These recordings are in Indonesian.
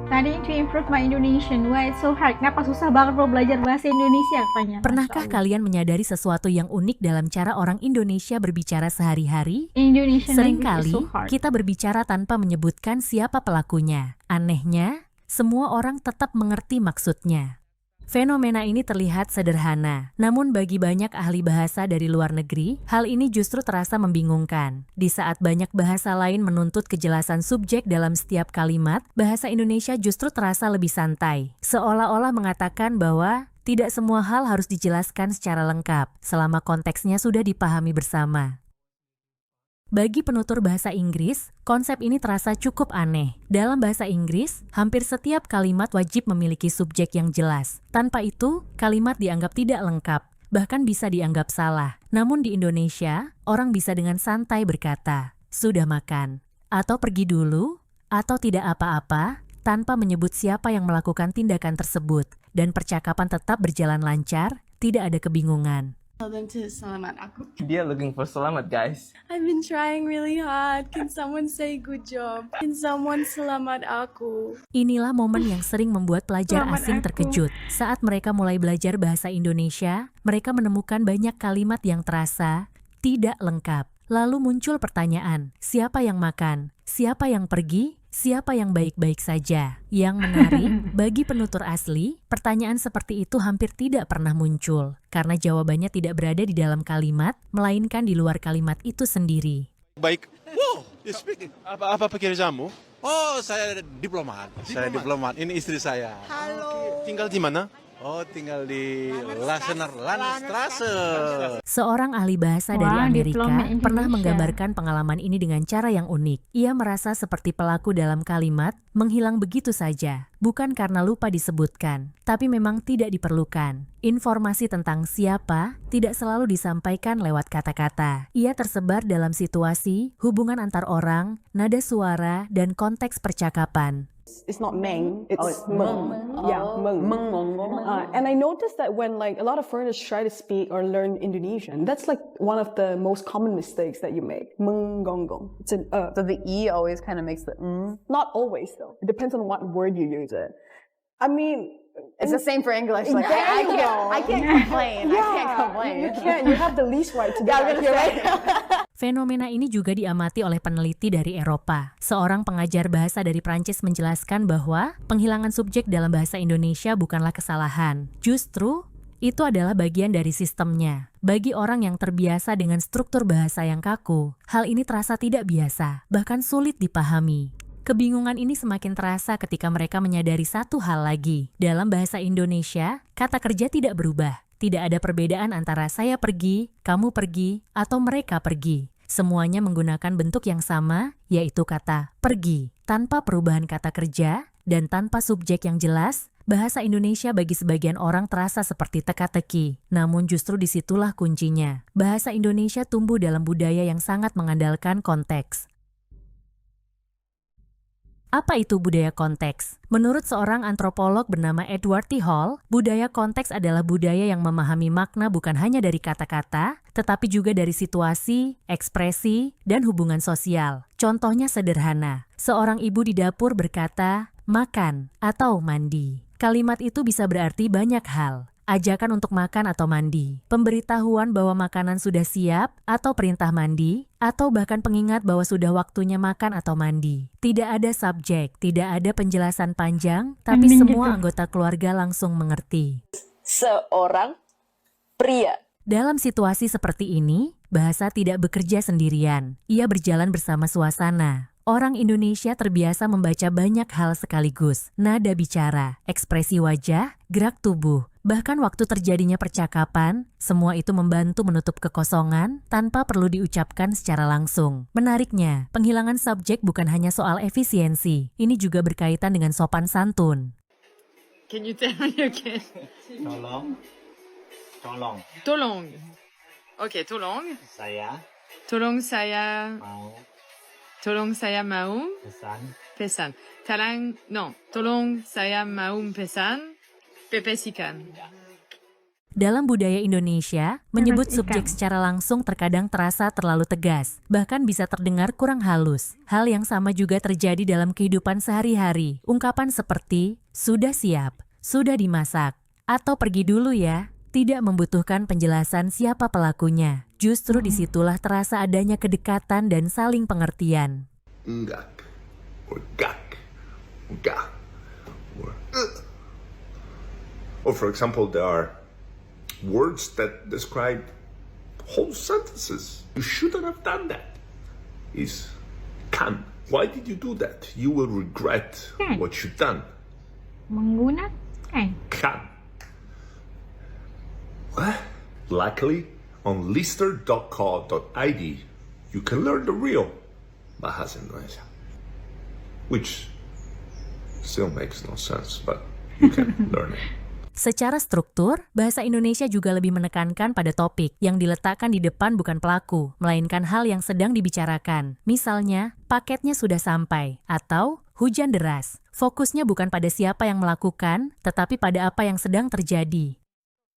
Studying to improve my Indonesian. Why it's so hard? Kenapa susah banget mau belajar bahasa Indonesia katanya? Pernahkah kalian menyadari sesuatu yang unik dalam cara orang Indonesia berbicara sehari-hari? Indonesian language is Seringkali so hard. kita berbicara tanpa menyebutkan siapa pelakunya. Anehnya, semua orang tetap mengerti maksudnya. Fenomena ini terlihat sederhana, namun bagi banyak ahli bahasa dari luar negeri, hal ini justru terasa membingungkan. Di saat banyak bahasa lain menuntut kejelasan subjek dalam setiap kalimat, bahasa Indonesia justru terasa lebih santai. Seolah-olah mengatakan bahwa tidak semua hal harus dijelaskan secara lengkap, selama konteksnya sudah dipahami bersama. Bagi penutur bahasa Inggris, konsep ini terasa cukup aneh. Dalam bahasa Inggris, hampir setiap kalimat wajib memiliki subjek yang jelas. Tanpa itu, kalimat dianggap tidak lengkap, bahkan bisa dianggap salah. Namun di Indonesia, orang bisa dengan santai berkata, "Sudah makan," atau "pergi dulu," atau "tidak apa-apa," tanpa menyebut siapa yang melakukan tindakan tersebut. Dan percakapan tetap berjalan lancar, tidak ada kebingungan. Tell them to selamat aku. Dia looking for selamat, guys. I've been trying really hard. Can someone say good job? Can someone selamat aku? Inilah momen yang sering membuat pelajar Selamat asing aku. terkejut. Saat mereka mulai belajar bahasa Indonesia, mereka menemukan banyak kalimat yang terasa tidak lengkap. Lalu muncul pertanyaan, siapa yang makan? Siapa yang pergi? Siapa yang baik-baik saja? Yang menarik, bagi penutur asli, pertanyaan seperti itu hampir tidak pernah muncul, karena jawabannya tidak berada di dalam kalimat, melainkan di luar kalimat itu sendiri. Baik. Wow, you speaking. Apa pekerjaanmu? Oh, saya diplomat. Saya diplomat. Ini istri saya. Tinggal di mana? Oh, tinggal di Landestrasse. Seorang ahli bahasa dari Wah, Amerika diplomat pernah Indonesia. menggambarkan pengalaman ini dengan cara yang unik. Ia merasa seperti pelaku dalam kalimat menghilang begitu saja, bukan karena lupa disebutkan, tapi memang tidak diperlukan. Informasi tentang siapa tidak selalu disampaikan lewat kata-kata. Ia tersebar dalam situasi, hubungan antar orang, nada suara, dan konteks percakapan. It's not Meng, it's Meng. Yeah, Meng. Meng. And I noticed that when like a lot of foreigners try to speak or learn Indonesian, that's like one of the most common mistakes that you make. Meng gong gong. It's an So the E always kind of makes the Not always though. It depends on what word you use it. I mean, It's the same for English. Like There I you can't, go. I can't complain. I can't complain. You can't. You have the least right to do Yeah, I that. was gonna You're say. right. Fenomena ini juga diamati oleh peneliti dari Eropa. Seorang pengajar bahasa dari Prancis menjelaskan bahwa penghilangan subjek dalam bahasa Indonesia bukanlah kesalahan. Justru, itu adalah bagian dari sistemnya. Bagi orang yang terbiasa dengan struktur bahasa yang kaku, hal ini terasa tidak biasa, bahkan sulit dipahami. Kebingungan ini semakin terasa ketika mereka menyadari satu hal lagi. Dalam bahasa Indonesia, kata kerja tidak berubah. Tidak ada perbedaan antara saya pergi, kamu pergi, atau mereka pergi. Semuanya menggunakan bentuk yang sama, yaitu kata pergi. Tanpa perubahan kata kerja dan tanpa subjek yang jelas, bahasa Indonesia bagi sebagian orang terasa seperti teka-teki. Namun justru disitulah kuncinya. Bahasa Indonesia tumbuh dalam budaya yang sangat mengandalkan konteks. Apa itu budaya konteks? Menurut seorang antropolog bernama Edward T. Hall, budaya konteks adalah budaya yang memahami makna bukan hanya dari kata-kata, tetapi juga dari situasi, ekspresi, dan hubungan sosial. Contohnya sederhana, seorang ibu di dapur berkata, makan, atau mandi. Kalimat itu bisa berarti banyak hal. Ajakan untuk makan atau mandi, pemberitahuan bahwa makanan sudah siap atau perintah mandi, atau bahkan pengingat bahwa sudah waktunya makan atau mandi. Tidak ada subjek, tidak ada penjelasan panjang, tapi Mending semua gitu. anggota keluarga langsung mengerti. Seorang pria. Dalam situasi seperti ini, bahasa tidak bekerja sendirian. Ia berjalan bersama suasana. Orang Indonesia terbiasa membaca banyak hal sekaligus. Nada bicara, ekspresi wajah, gerak tubuh. Bahkan waktu terjadinya percakapan, semua itu membantu menutup kekosongan tanpa perlu diucapkan secara langsung. Menariknya, penghilangan subjek bukan hanya soal efisiensi. Ini juga berkaitan dengan sopan santun. Can you tell me again? Tolong. Tolong. Okay, tolong. Saya Tolong saya. mau Tolong saya mau pesan pesan. No. Tolong saya mau pesan pepes ikan. Dalam budaya Indonesia, menyebut ikan. subjek secara langsung terkadang terasa terlalu tegas, bahkan bisa terdengar kurang halus. Hal yang sama juga terjadi dalam kehidupan sehari-hari. Ungkapan seperti, sudah siap, sudah dimasak, atau pergi dulu ya, tidak membutuhkan penjelasan siapa pelakunya. Justru disitulah terasa adanya kedekatan dan saling pengertian. Ngak, or gak, or ga, or Or for example, there are words that describe whole sentences. You shouldn't have done that. Is can. Why did you do that? You will regret Can. what you've done. Menggunakan. Can. What? Luckily, on lister.co.id, you can learn the real Bahasa Indonesia, which still makes no sense, but you can learn it. Secara struktur, bahasa Indonesia juga lebih menekankan pada topik yang diletakkan di depan bukan pelaku, melainkan hal yang sedang dibicarakan. Misalnya, paketnya sudah sampai, atau hujan deras. Fokusnya bukan pada siapa yang melakukan, tetapi pada apa yang sedang terjadi.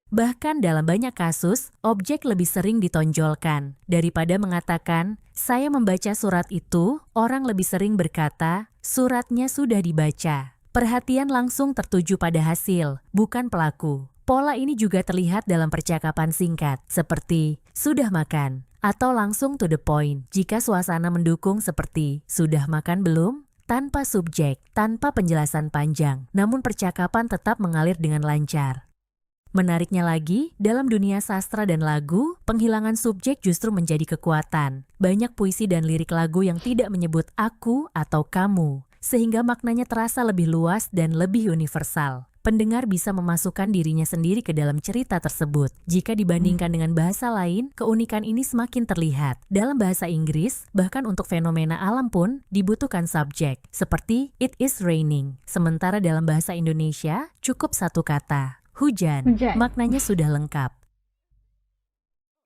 Bahkan dalam banyak kasus, objek lebih sering ditonjolkan. Daripada mengatakan, saya membaca surat itu, orang lebih sering berkata, suratnya sudah dibaca. Perhatian langsung tertuju pada hasil, bukan pelaku. Pola ini juga terlihat dalam percakapan singkat, seperti sudah makan, atau langsung to the point. Jika suasana mendukung seperti sudah makan belum? Tanpa subjek, tanpa penjelasan panjang, namun percakapan tetap mengalir dengan lancar. Menariknya lagi, dalam dunia sastra dan lagu, penghilangan subjek justru menjadi kekuatan. Banyak puisi dan lirik lagu yang tidak menyebut aku atau kamu, sehingga maknanya terasa lebih luas dan lebih universal. Pendengar bisa memasukkan dirinya sendiri ke dalam cerita tersebut. Jika dibandingkan dengan bahasa lain, keunikan ini semakin terlihat. Dalam bahasa Inggris, bahkan untuk fenomena alam pun dibutuhkan subjek, seperti it is raining. Sementara dalam bahasa Indonesia, cukup satu kata, hujan. Maknanya sudah lengkap.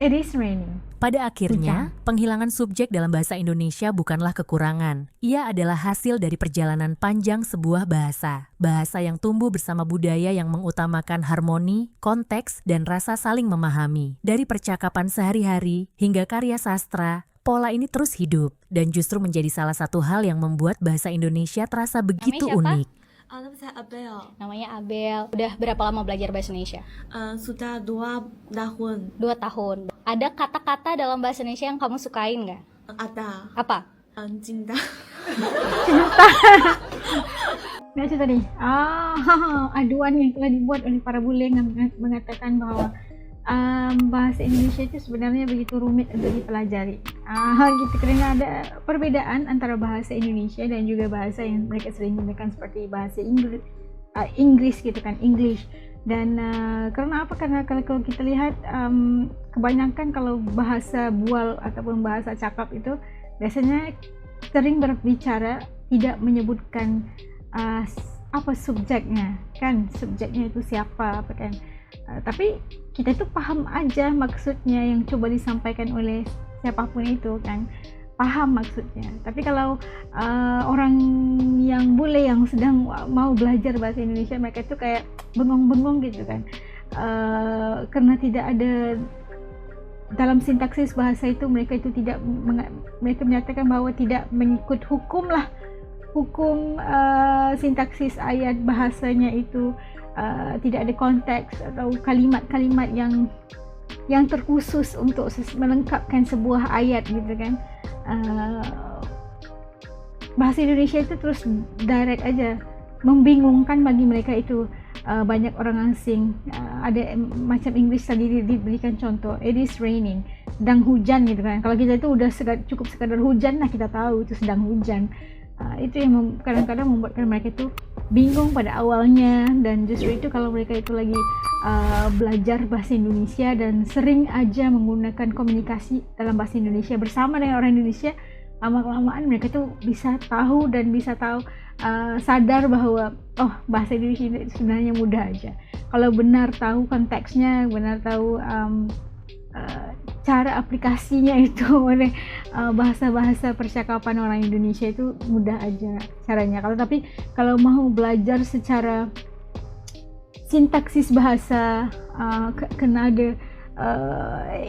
It is raining. Pada akhirnya, penghilangan subjek dalam bahasa Indonesia bukanlah kekurangan. Ia adalah hasil dari perjalanan panjang sebuah bahasa. Bahasa yang tumbuh bersama budaya yang mengutamakan harmoni, konteks, dan rasa saling memahami. Dari percakapan sehari-hari hingga karya sastra, pola ini terus hidup dan justru menjadi salah satu hal yang membuat bahasa Indonesia terasa begitu unik. Nama saya Abel. Namanya Abel. Udah berapa lama belajar bahasa Indonesia? Sudah 2 tahun. 2 tahun. Ada kata-kata dalam bahasa Indonesia yang kamu sukain nggak? Ada. Apa? Cinta. Nah itu tadi, aduan yang telah dibuat oleh para bule yang mengatakan bahwa bahasa Indonesia itu sebenarnya begitu rumit untuk dipelajari. Gitu, karena ada perbedaan antara bahasa Indonesia dan juga bahasa yang mereka sering gunakan seperti bahasa Inggris gitu kan, English. Dan karena apa? Karena kalau kita lihat kebanyakan kalau bahasa bual ataupun bahasa cakap itu biasanya sering berbicara tidak menyebutkan apa subjeknya kan, subjeknya itu siapa apa kan. Tapi kita itu paham aja maksudnya yang coba disampaikan oleh siapapun itu kan, paham maksudnya. Tapi kalau orang yang bule yang sedang mau belajar bahasa Indonesia, mereka itu kayak bengong-bengong gitu kan, karena tidak ada dalam sintaksis bahasa itu, mereka itu tidak mereka menyatakan bahwa tidak mengikut hukum sintaksis ayat bahasanya itu. Tidak ada konteks atau kalimat-kalimat yang terkhusus untuk melengkapkan sebuah ayat gitu kan. Bahasa Indonesia itu terus direct aja, membingungkan bagi mereka itu. Banyak orang asing, ada macam Inggris tadi diberikan contoh, it is raining, sedang hujan gitu kan. Kalau kita itu udah cukup sekadar hujan, nah kita tahu itu sedang hujan. Itu yang kadang-kadang membuatkan mereka itu bingung pada awalnya, dan justru itu kalau mereka itu lagi belajar bahasa Indonesia dan sering aja menggunakan komunikasi dalam bahasa Indonesia bersama dengan orang Indonesia, lama-kelamaan mereka tuh bisa tahu sadar bahwa bahasa Indonesia itu sebenarnya mudah aja. Kalau benar tahu konteksnya, benar tahu cara aplikasinya itu oleh bahasa-bahasa percakapan orang Indonesia, itu mudah aja caranya. Kalau mau belajar secara sintaksis bahasa, kena ada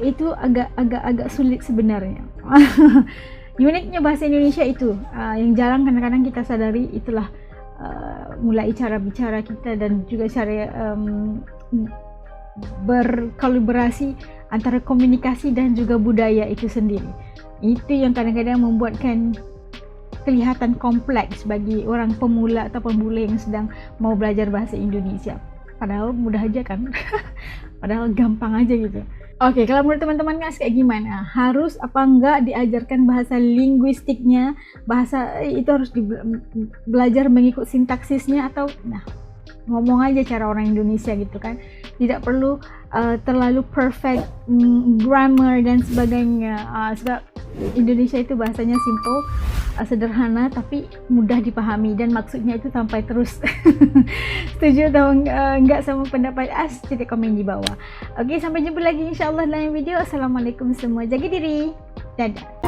itu agak sulit sebenarnya. Uniknya bahasa Indonesia itu yang jarang kadang-kadang kita sadari, itulah mulai cara bicara kita dan juga cara berkolaborasi antara komunikasi dan juga budaya itu sendiri. Itu yang kadang-kadang membuatkan kelihatan kompleks bagi orang pemula atau pemula yang sedang mau belajar bahasa Indonesia. Padahal mudah aja kan. Padahal gampang aja gitu. Oke, kalau menurut teman-teman guys kayak gimana? Harus apa enggak diajarkan bahasa linguistiknya? Bahasa itu harus belajar mengikut sintaksisnya atau ngomong aja cara orang Indonesia gitu kan. Tidak perlu terlalu perfect grammar dan sebagainya. Sebab Indonesia itu bahasanya simple, sederhana tapi mudah dipahami dan maksudnya itu sampai terus. Setuju atau enggak sama pendapat As? Tulis komen di bawah. Oke, sampai jumpa lagi insyaallah dalam video. Assalamualaikum semua. Jaga diri. Dadah.